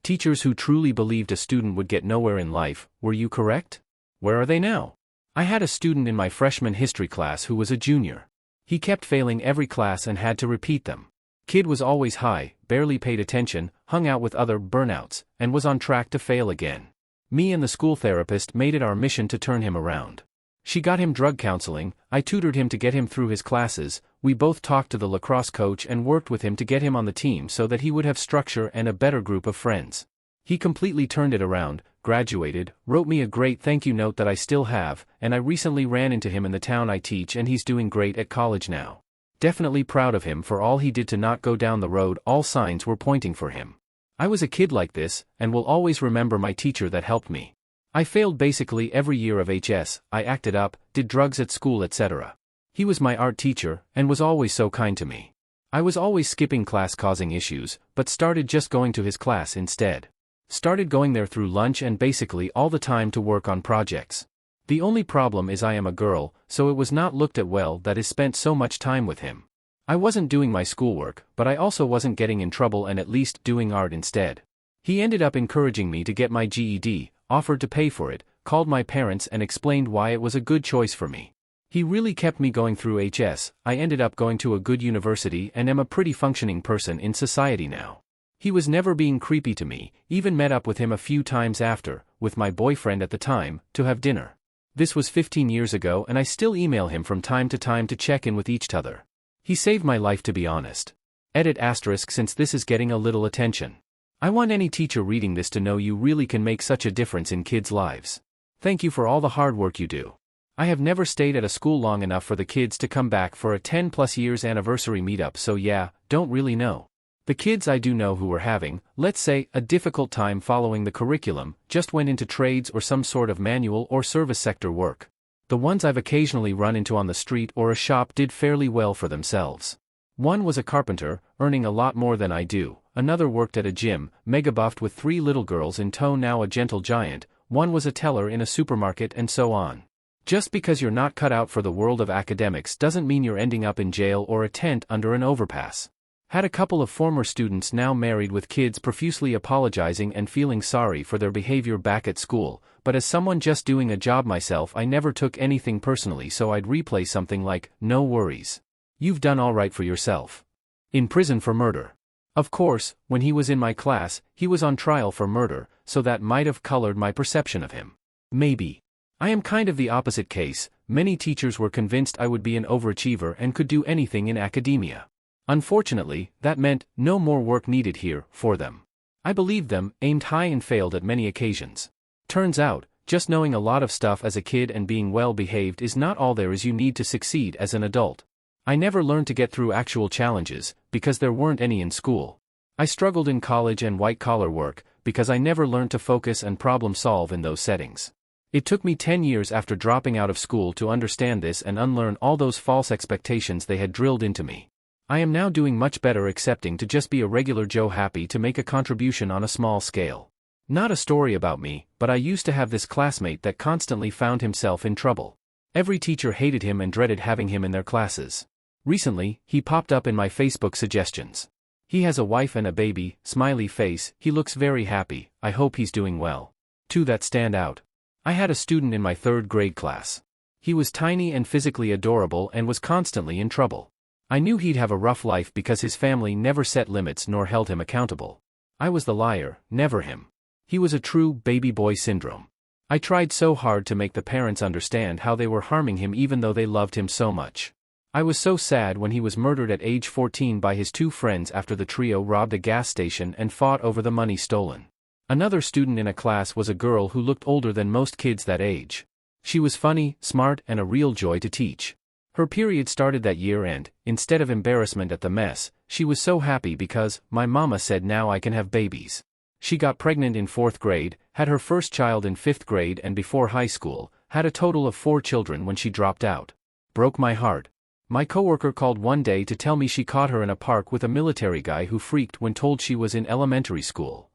Teachers who truly believed a student would get nowhere in life, were you correct? Where are they now? I had a student in my freshman history class who was a junior. He kept failing every class and had to repeat them. Kid was always high, barely paid attention, hung out with other burnouts, and was on track to fail again. Me and the school therapist made it our mission to turn him around. She got him drug counseling, I tutored him to get him through his classes, we both talked to the lacrosse coach and worked with him to get him on the team so that he would have structure and a better group of friends. He completely turned it around, graduated, wrote me a great thank you note that I still have, and I recently ran into him in the town I teach and he's doing great at college now. Definitely proud of him for all he did to not go down the road all signs were pointing for him. I was a kid like this, and will always remember my teacher that helped me. I failed basically every year of HS, I acted up, did drugs at school etc. He was my art teacher, and was always so kind to me. I was always skipping class causing issues, but started just going to his class instead. Started going there through lunch and basically all the time to work on projects. The only problem is I am a girl, so it was not looked at well that I spent so much time with him. I wasn't doing my schoolwork, but I also wasn't getting in trouble and at least doing art instead. He ended up encouraging me to get my GED, offered to pay for it, called my parents and explained why it was a good choice for me. He really kept me going through HS, I ended up going to a good university and am a pretty functioning person in society now. He was never being creepy to me, even met up with him a few times after, with my boyfriend at the time, to have dinner. This was 15 years ago and I still email him from time to check in with each other. He saved my life to be honest. Edit asterisk since this is getting a little attention. I want any teacher reading this to know you really can make such a difference in kids' lives. Thank you for all the hard work you do. I have never stayed at a school long enough for the kids to come back for a 10+ years anniversary meetup so yeah, don't really know. The kids I do know who were having, let's say, a difficult time following the curriculum, just went into trades or some sort of manual or service sector work. The ones I've occasionally run into on the street or a shop did fairly well for themselves. One was a carpenter, earning a lot more than I do, another worked at a gym, mega buffed with 3 little girls in tow now a gentle giant, one was a teller in a supermarket and so on. Just because you're not cut out for the world of academics doesn't mean you're ending up in jail or a tent under an overpass. Had a couple of former students now married with kids profusely apologizing and feeling sorry for their behavior back at school, but as someone just doing a job myself I never took anything personally so I'd replay something like, no worries. You've done all right for yourself. In prison for murder. Of course, when he was in my class, he was on trial for murder, so that might have colored my perception of him. Maybe. I am kind of the opposite case, many teachers were convinced I would be an overachiever and could do anything in academia. Unfortunately, that meant no more work needed here for them. I believed them, aimed high and failed at many occasions. Turns out, just knowing a lot of stuff as a kid and being well behaved is not all there is you need to succeed as an adult. I never learned to get through actual challenges, because there weren't any in school. I struggled in college and white-collar work, because I never learned to focus and problem-solve in those settings. It took me 10 years after dropping out of school to understand this and unlearn all those false expectations they had drilled into me. I am now doing much better accepting to just be a regular Joe happy to make a contribution on a small scale. Not a story about me, but I used to have this classmate that constantly found himself in trouble. Every teacher hated him and dreaded having him in their classes. Recently, he popped up in my Facebook suggestions. He has a wife and a baby, smiley face, he looks very happy, I hope he's doing well. 2 that stand out. I had a student in my 3rd grade class. He was tiny and physically adorable and was constantly in trouble. I knew he'd have a rough life because his family never set limits nor held him accountable. I was the liar, never him. He was a true baby boy syndrome. I tried so hard to make the parents understand how they were harming him even though they loved him so much. I was so sad when he was murdered at age 14 by his 2 friends after the trio robbed a gas station and fought over the money stolen. Another student in a class was a girl who looked older than most kids that age. She was funny, smart, and a real joy to teach. Her period started that year and, instead of embarrassment at the mess, she was so happy because, my mama said now I can have babies. She got pregnant in 4th grade, had her first child in 5th grade and before high school, had a total of 4 children when she dropped out. Broke my heart. My coworker called one day to tell me she caught her in a park with a military guy who freaked when told she was in elementary school.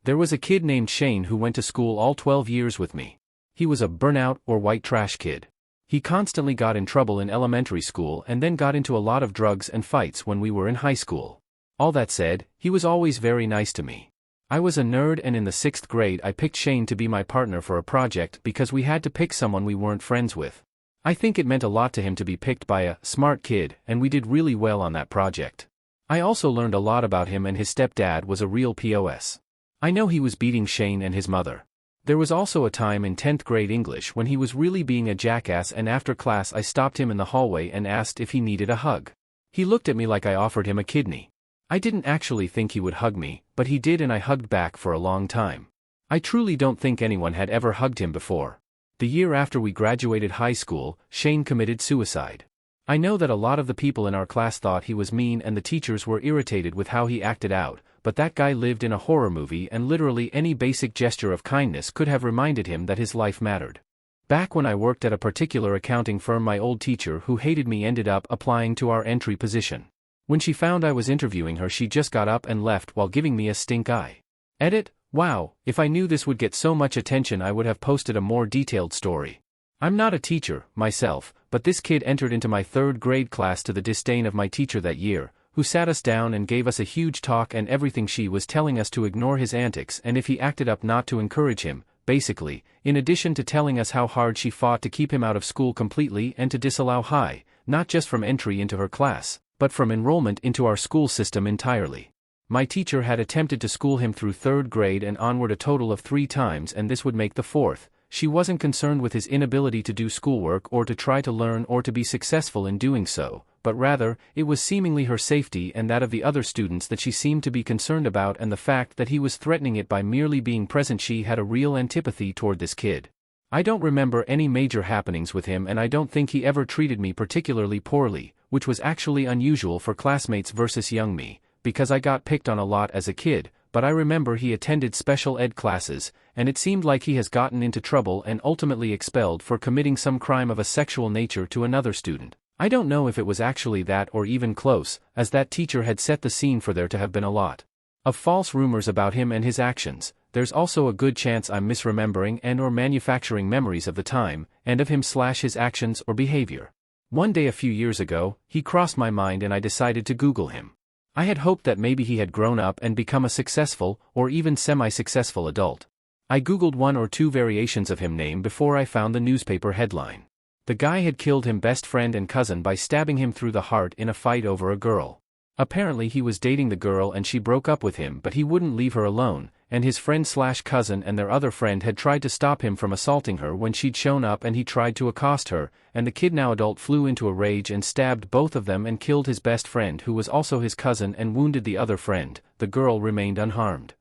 There was a kid named Shane who went to school all 12 years with me. He was a burnout or white trash kid. He constantly got in trouble in elementary school and then got into a lot of drugs and fights when we were in high school. All that said, he was always very nice to me. I was a nerd, and in the 6th grade I picked Shane to be my partner for a project because we had to pick someone we weren't friends with. I think it meant a lot to him to be picked by a smart kid, and we did really well on that project. I also learned a lot about him, and his stepdad was a real POS. I know he was beating Shane and his mother. There was also a time in 10th grade English when he was really being a jackass, and after class I stopped him in the hallway and asked if he needed a hug. He looked at me like I offered him a kidney. I didn't actually think he would hug me, but he did, and I hugged back for a long time. I truly don't think anyone had ever hugged him before. The year after we graduated high school, Shane committed suicide. I know that a lot of the people in our class thought he was mean and the teachers were irritated with how he acted out, but that guy lived in a horror movie, and literally any basic gesture of kindness could have reminded him that his life mattered. Back when I worked at a particular accounting firm, my old teacher who hated me ended up applying to our entry position. When she found I was interviewing her, she just got up and left while giving me a stink eye. Edit: wow, if I knew this would get so much attention I would have posted a more detailed story. I'm not a teacher, myself, but this kid entered into my 3rd grade class to the disdain of my teacher that year, who sat us down and gave us a huge talk and everything. She was telling us to ignore his antics, and if he acted up not to encourage him, basically, in addition to telling us how hard she fought to keep him out of school completely and to disallow high, not just from entry into her class, but from enrollment into our school system entirely. My teacher had attempted to school him through 3rd grade and onward a total of 3 times, and this would make the 4th. She wasn't concerned with his inability to do schoolwork or to try to learn or to be successful in doing so, but rather, it was seemingly her safety and that of the other students that she seemed to be concerned about, and the fact that he was threatening it by merely being present. She had a real antipathy toward this kid. I don't remember any major happenings with him, and I don't think he ever treated me particularly poorly, which was actually unusual for classmates versus young me, because I got picked on a lot as a kid, but I remember he attended special ed classes, and it seemed like he has gotten into trouble and ultimately expelled for committing some crime of a sexual nature to another student. I don't know if it was actually that or even close, as that teacher had set the scene for there to have been a lot of false rumors about him and his actions. There's also a good chance I'm misremembering and or manufacturing memories of the time, and of him/his actions or behavior. One day a few years ago, he crossed my mind and I decided to Google him. I had hoped that maybe he had grown up and become a successful, or even semi-successful adult. I Googled 1 or 2 variations of him name before I found the newspaper headline. The guy had killed him best friend and cousin by stabbing him through the heart in a fight over a girl. Apparently he was dating the girl and she broke up with him, but he wouldn't leave her alone, and his friend/cousin and their other friend had tried to stop him from assaulting her when she'd shown up, and he tried to accost her, and the kid, now adult, flew into a rage and stabbed both of them and killed his best friend, who was also his cousin, and wounded the other friend. The girl remained unharmed.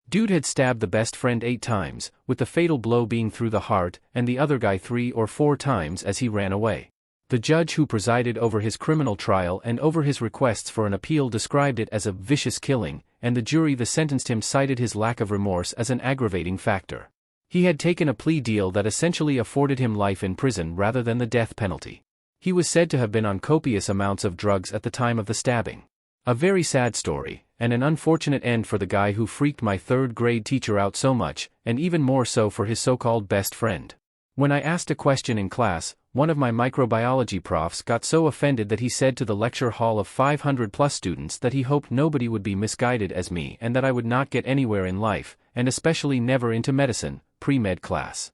Dude had stabbed the best friend 8 times, with the fatal blow being through the heart, and the other guy 3 or 4 times as he ran away. The judge who presided over his criminal trial and over his requests for an appeal described it as a vicious killing, and the jury that sentenced him cited his lack of remorse as an aggravating factor. He had taken a plea deal that essentially afforded him life in prison rather than the death penalty. He was said to have been on copious amounts of drugs at the time of the stabbing. A very sad story, and an unfortunate end for the guy who freaked my 3rd grade teacher out so much, and even more so for his so-called best friend. When I asked a question in class, one of my microbiology profs got so offended that he said to the lecture hall of 500+ students that he hoped nobody would be misguided as me and that I would not get anywhere in life, and especially never into medicine, pre-med class.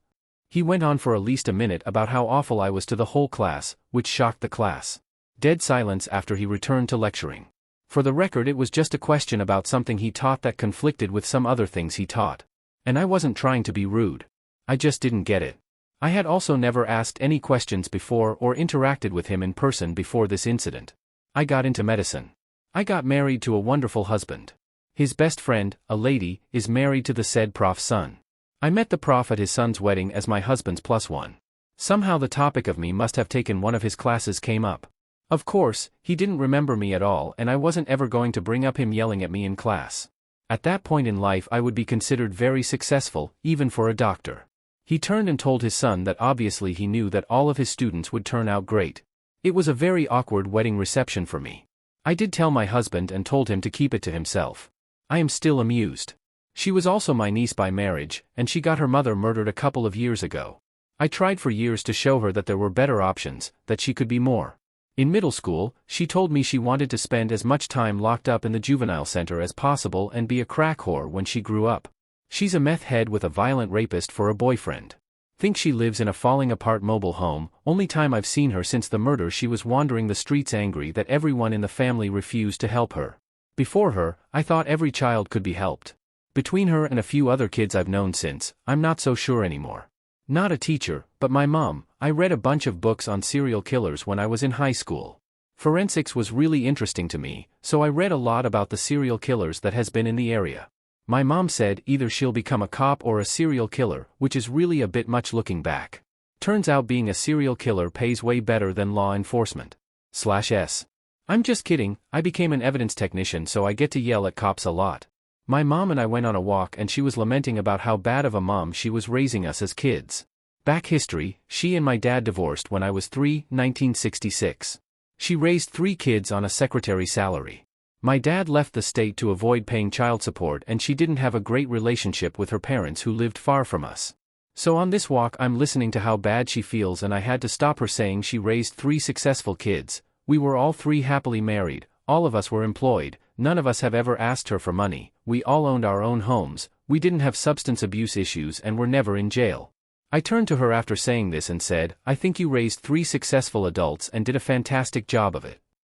He went on for at least a minute about how awful I was to the whole class, which shocked the class. Dead silence after he returned to lecturing. For the record, it was just a question about something he taught that conflicted with some other things he taught. And I wasn't trying to be rude. I just didn't get it. I had also never asked any questions before or interacted with him in person before this incident. I got into medicine. I got married to a wonderful husband. His best friend, a lady, is married to the said prof's son. I met the prof at his son's wedding as my husband's +1. Somehow the topic of me must have taken one of his classes came up. Of course, he didn't remember me at all, and I wasn't ever going to bring up him yelling at me in class. At that point in life I would be considered very successful, even for a doctor. He turned and told his son that obviously he knew that all of his students would turn out great. It was a very awkward wedding reception for me. I did tell my husband and told him to keep it to himself. I am still amused. She was also my niece by marriage, and she got her mother murdered a couple of years ago. I tried for years to show her that there were better options, that she could be more In middle school, she told me she wanted to spend as much time locked up in the juvenile center as possible and be a crack whore when she grew up. She's a meth head with a violent rapist for a boyfriend. Think she lives in a falling-apart mobile home. Only time I've seen her since the murder, she was wandering the streets angry that everyone in the family refused to help her. Before her, I thought every child could be helped. Between her and a few other kids I've known since, I'm not so sure anymore. Not a teacher, but my mom. I read a bunch of books on serial killers when I was in high school. Forensics was really interesting to me, so I read a lot about the serial killers that has been in the area. My mom said either she'll become a cop or a serial killer, which is really a bit much looking back. Turns out being a serial killer pays way better than law enforcement. /s. I'm just kidding, I became an evidence technician so I get to yell at cops a lot. My mom and I went on a walk and she was lamenting about how bad of a mom she was raising us as kids. Back history, she and my dad divorced when I was 3, 1966. She raised 3 kids on a secretary salary. My dad left the state to avoid paying child support and she didn't have a great relationship with her parents who lived far from us. So on this walk I'm listening to how bad she feels and I had to stop her saying she raised 3 successful kids. We were all 3 happily married, all of us were employed, none of us have ever asked her for money, we all owned our own homes, we didn't have substance abuse issues and were never in jail. I turned to her after saying this and said, I think you raised 3 successful adults and did a fantastic job of it.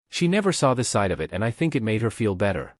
She never saw this side of it and I think it made her feel better.